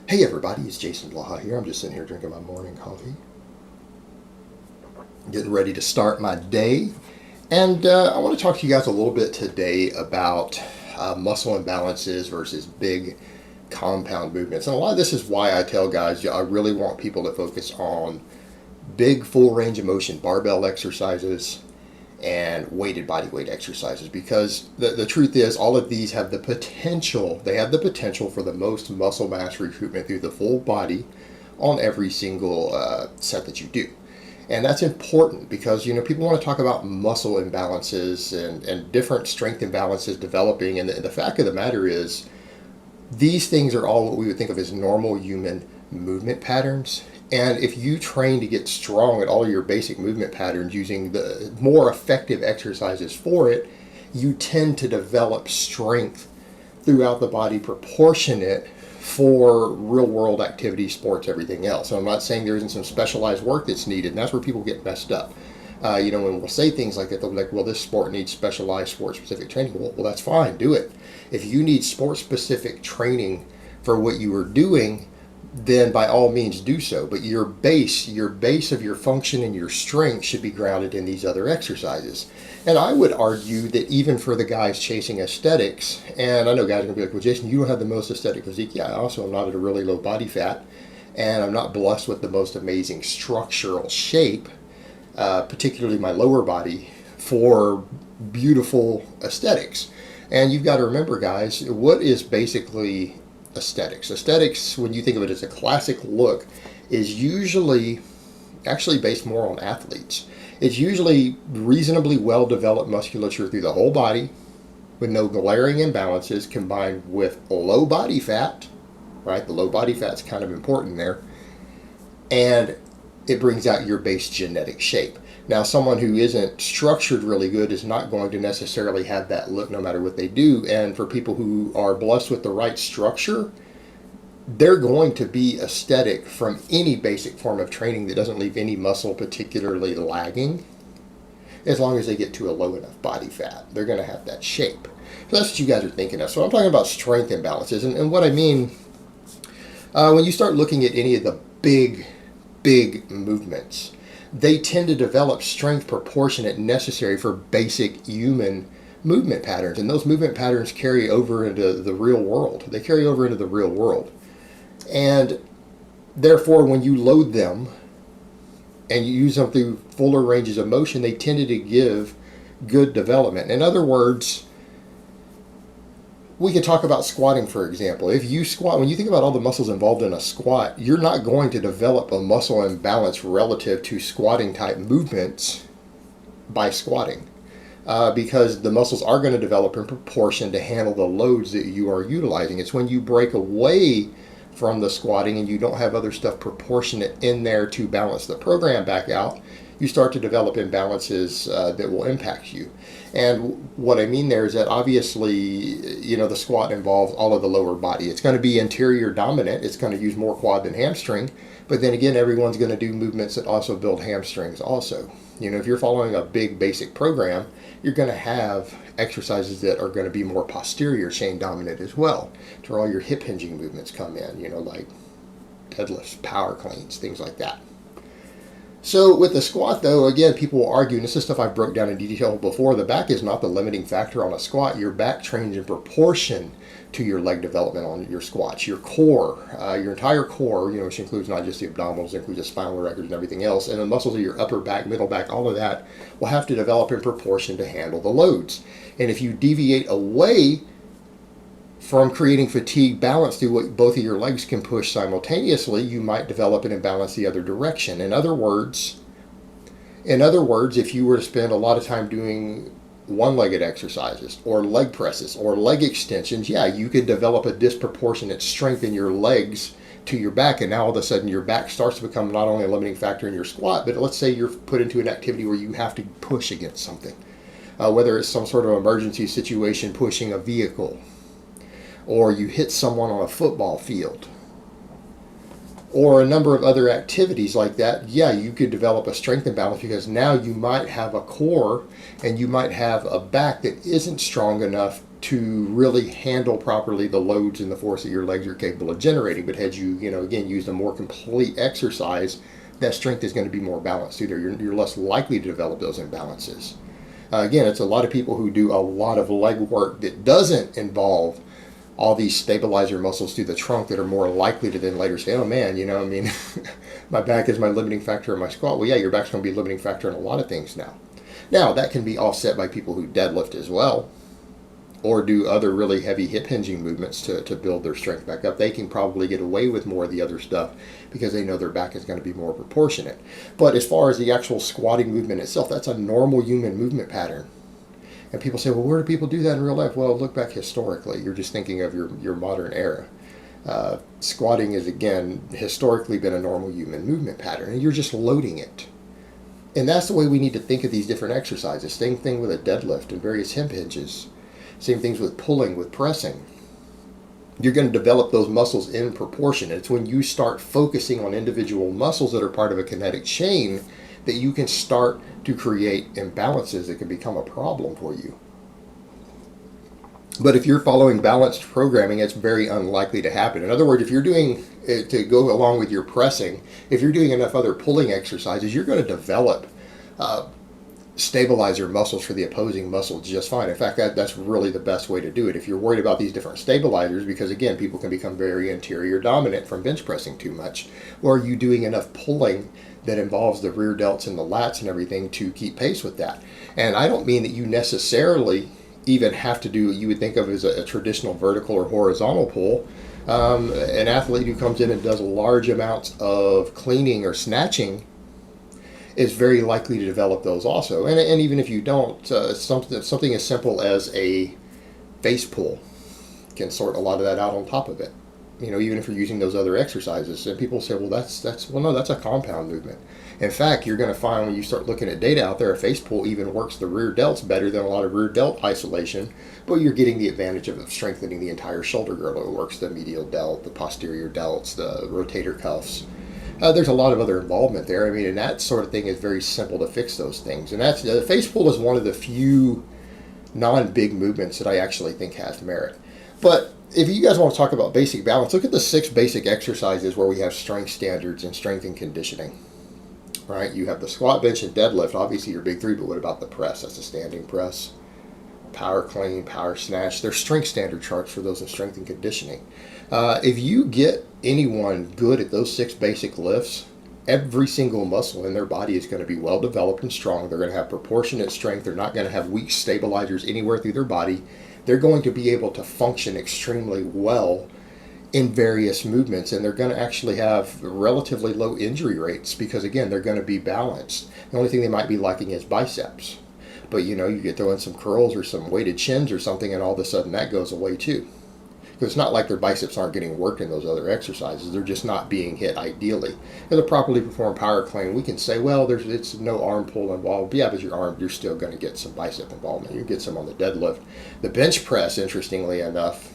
Hey everybody, it's Jason Blaha here. I'm just sitting here drinking my morning coffee, getting ready to start my day. And I want to talk to you guys a little bit today about muscle imbalances versus big compound movements. And a lot of this is why I tell guys I really want people to focus on big full range of motion barbell exercises and weighted body weight exercises, because the truth is all of these have the potential, for the most muscle mass recruitment through the full body on every single set that you do. And that's important because people want to talk about muscle imbalances and different strength imbalances developing, and the fact of the matter is these things are all what we would think of as normal human movement patterns. And if you train to get strong at all your basic movement patterns using the more effective exercises for it, you tend to develop strength throughout the body proportionate for real world activities, sports, everything else. So I'm not saying there isn't some specialized work that's needed, and that's where people get messed up. When we'll say things like that, they'll be like, well, this sport needs specialized sport specific training. Well, that's fine, do it. If you need sport specific training for what you are doing, then by all means do so. But your base of your function and your strength should be grounded in these other exercises. And I would argue that even for the guys chasing aesthetics, and I know guys are going to be like, well, Jason, you don't have the most aesthetic physique. Yeah, I also am not at a really low body fat, and I'm not blessed with the most amazing structural shape, particularly my lower body, for beautiful aesthetics. And you've got to remember, guys, what is basically aesthetics? Aesthetics, when you think of it as a classic look, is usually actually based more on athletes. It's usually reasonably well developed musculature through the whole body with no glaring imbalances combined with low body fat, right? The low body fat's kind of important there. And it brings out your base genetic shape. Now, someone who isn't structured really good is not going to necessarily have that look no matter what they do. And for people who are blessed with the right structure, they're going to be aesthetic from any basic form of training that doesn't leave any muscle particularly lagging. As long as they get to a low enough body fat, they're going to have that shape. So that's what you guys are thinking of. So I'm talking about strength imbalances. And what I mean, when you start looking at any of the big movements, they tend to develop strength proportionate necessary for basic human movement patterns. And those movement patterns carry over into the real world. They carry over into the real world. And therefore, when you load them and you use them through fuller ranges of motion, they tended to give good development. In other words, we could talk about squatting, for example. If you squat, when you think about all the muscles involved in a squat, you're not going to develop a muscle imbalance relative to squatting type movements by squatting, because the muscles are going to develop in proportion to handle the loads that you are utilizing. It's when you break away from the squatting and you don't have other stuff proportionate in there to balance the program back out, you start to develop imbalances that will impact you. And what I mean there is that obviously, the squat involves all of the lower body. It's going to be interior dominant. It's going to use more quad than hamstring. But then again, everyone's going to do movements that also build hamstrings also. If you're following a big basic program, you're going to have exercises that are going to be more posterior chain dominant as well, to where all your hip hinging movements come in, like deadlifts, power cleans, things like that. So with the squat, though, again, people will argue, and this is stuff I broke down in detail before, the back is not the limiting factor on a squat. Your back trains in proportion to your leg development on your squats. Your core, your entire core, which includes not just the abdominals, includes the spinal erectors and everything else, and the muscles of your upper back, middle back, all of that will have to develop in proportion to handle the loads. And if you deviate away from creating fatigue balance through what both of your legs can push simultaneously, you might develop an imbalance the other direction. In other words, if you were to spend a lot of time doing one-legged exercises or leg presses or leg extensions, yeah, you could develop a disproportionate strength in your legs to your back, and now all of a sudden your back starts to become not only a limiting factor in your squat, but let's say you're put into an activity where you have to push against something, whether it's some sort of emergency situation, pushing a vehicle, or you hit someone on a football field, or a number of other activities like that. Yeah, you could develop a strength imbalance because now you might have a core and you might have a back that isn't strong enough to really handle properly the loads and the force that your legs are capable of generating. But had you, again, used a more complete exercise, that strength is going to be more balanced either. You're less likely to develop those imbalances. Again, it's a lot of people who do a lot of leg work that doesn't involve all these stabilizer muscles through the trunk that are more likely to then later say, oh man, my back is my limiting factor in my squat. Well, yeah, your back's going to be a limiting factor in a lot of things now. Now, that can be offset by people who deadlift as well, or do other really heavy hip hinging movements to build their strength back up. They can probably get away with more of the other stuff because they know their back is going to be more proportionate. But as far as the actual squatting movement itself, that's a normal human movement pattern. And people say, well, where do people do that in real life? Well, look back historically. You're just thinking of your modern era. Squatting has, again, historically been a normal human movement pattern, and you're just loading it. And that's the way we need to think of these different exercises. Same thing with a deadlift and various hip hinges. Same things with pulling, with pressing. You're going to develop those muscles in proportion. It's when you start focusing on individual muscles that are part of a kinetic chain that you can start to create imbalances that can become a problem for you. But if you're following balanced programming, it's very unlikely to happen. In other words, if you're doing, to go along with your pressing, if you're doing enough other pulling exercises, you're going to develop stabilizer muscles for the opposing muscle just fine. In fact, that's really the best way to do it. If you're worried about these different stabilizers, because again, people can become very anterior dominant from bench pressing too much, or are you doing enough pulling that involves the rear delts and the lats and everything to keep pace with that? And I don't mean that you necessarily even have to do what you would think of as a traditional vertical or horizontal pull. An athlete who comes in and does large amounts of cleaning or snatching is very likely to develop those also. And even if you don't, something as simple as a face pull can sort a lot of that out on top of it. Even if you're using those other exercises. And people say, well, no, that's a compound movement. In fact, you're going to find when you start looking at data out there, a face pull even works the rear delts better than a lot of rear delt isolation, but you're getting the advantage of strengthening the entire shoulder girdle. It works the medial delt, the posterior delts, the rotator cuffs. There's a lot of other involvement there. And that sort of thing is very simple to fix those things. And that's the face pull is one of the few non-big movements that I actually think has merit. But if you guys want to talk about basic balance, look at the 6 basic exercises where we have strength standards and strength and conditioning. Right? You have the squat, bench, and deadlift. Obviously, your big 3, but what about the press? That's a standing press. Power clean, power snatch. There's strength standard charts for those in strength and conditioning. If you get anyone good at those 6 basic lifts, every single muscle in their body is going to be well developed and strong. They're going to have proportionate strength. They're not going to have weak stabilizers anywhere through their body. They're going to be able to function extremely well in various movements, and they're going to actually have relatively low injury rates because, again, they're going to be balanced. The only thing they might be lacking is biceps. But, you get throw in some curls or some weighted chins or something, and all of a sudden that goes away too. Because it's not like their biceps aren't getting worked in those other exercises. They're just not being hit ideally. With a properly performed power clean, we can say, well, it's no arm pull involved. Yeah, but you're still going to get some bicep involvement. You get some on the deadlift. The bench press, interestingly enough,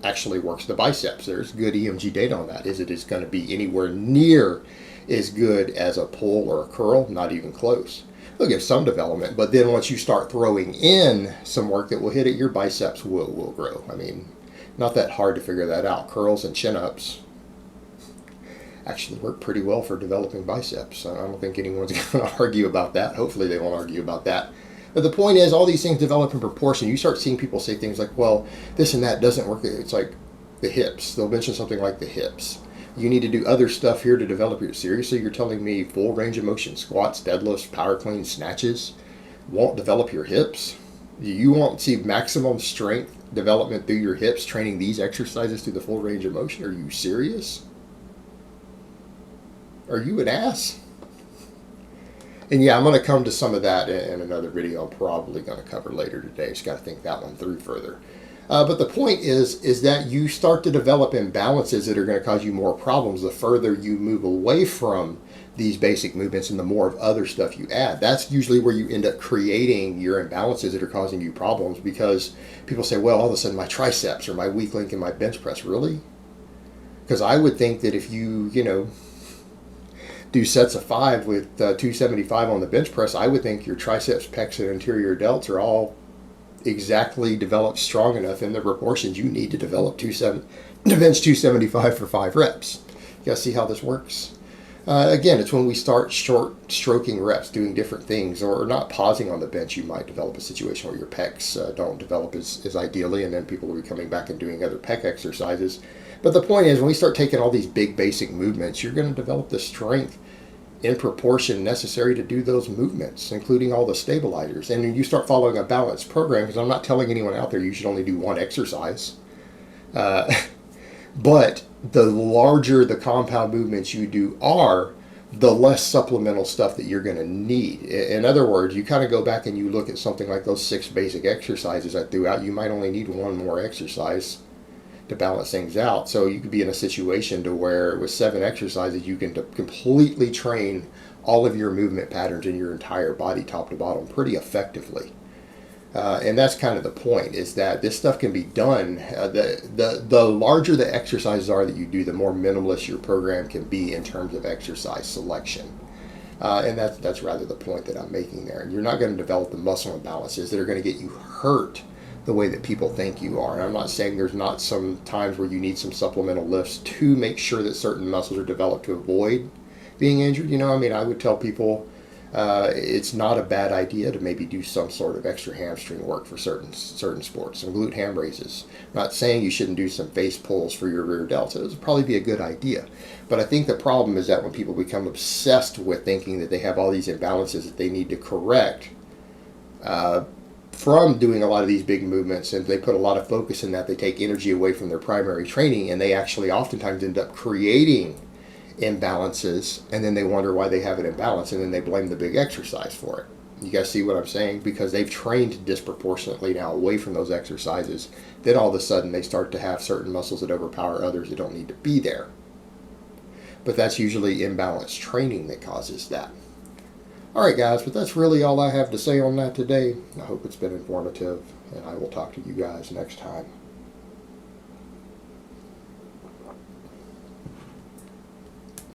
actually works the biceps. There's good EMG data on that. Is it is going to be anywhere near as good as a pull or a curl? Not even close. They'll give some development, but then once you start throwing in some work that will hit it, your biceps will grow. Not that hard to figure that out. Curls and chin-ups actually work pretty well for developing biceps. I don't think anyone's going to argue about that. Hopefully they won't argue about that. But the point is, all these things develop in proportion. You start seeing people say things like, well, this and that doesn't work. It's like the hips. They'll mention something like the hips. You need to do other stuff here to develop your. Seriously, you're telling me full range of motion, squats, deadlifts, power clean, snatches won't develop your hips? You won't see maximum strength development through your hips training these exercises through the full range of motion? Are you serious? Are you an ass? And yeah, I'm going to come to some of that in another video I'm probably going to cover later today. Just got to think that one through further. But the point is that you start to develop imbalances that are going to cause you more problems the further you move away from these basic movements and the more of other stuff you add. That's usually where you end up creating your imbalances that are causing you problems, because people say, well, all of a sudden my triceps or my weak link in my bench press. Really? Because I would think that if you do sets of 5 with 275 on the bench press, I would think your triceps, pecs, and anterior delts are all exactly developed strong enough in the proportions you need to develop to bench 275 for 5 reps. You guys see how this works? Again, it's when we start short stroking reps, doing different things, or not pausing on the bench, you might develop a situation where your pecs don't develop as ideally, and then people will be coming back and doing other pec exercises. But the point is, when we start taking all these big basic movements, you're going to develop the strength in proportion necessary to do those movements, including all the stabilizers. And you start following a balanced program, because I'm not telling anyone out there you should only do one exercise. But the larger the compound movements you do are, the less supplemental stuff that you're going to need. In other words, you kind of go back and you look at something like those 6 basic exercises I threw out. You might only need one more exercise to balance things out. So you could be in a situation to where with 7 exercises, you can completely train all of your movement patterns in your entire body, top to bottom, pretty effectively. And that's kind of the point, is that this stuff can be done. The larger the exercises are that you do, the more minimalist your program can be in terms of exercise selection. And that's rather the point that I'm making there. You're not going to develop the muscle imbalances that are going to get you hurt the way that people think you are. And I'm not saying there's not some times where you need some supplemental lifts to make sure that certain muscles are developed to avoid being injured. I would tell people, it's not a bad idea to maybe do some sort of extra hamstring work for certain sports, some glute ham raises. I'm not saying you shouldn't do some face pulls for your rear delts. It would probably be a good idea. But I think the problem is that when people become obsessed with thinking that they have all these imbalances that they need to correct from doing a lot of these big movements, and they put a lot of focus in that, they take energy away from their primary training, and they actually oftentimes end up creating imbalances, and then they wonder why they have an imbalance, and then they blame the big exercise for it. You guys see what I'm saying? Because they've trained disproportionately now away from those exercises, then all of a sudden they start to have certain muscles that overpower others that don't need to be there. But that's usually imbalanced training that causes that. Alright guys, but that's really all I have to say on that today. I hope it's been informative, and I will talk to you guys next time.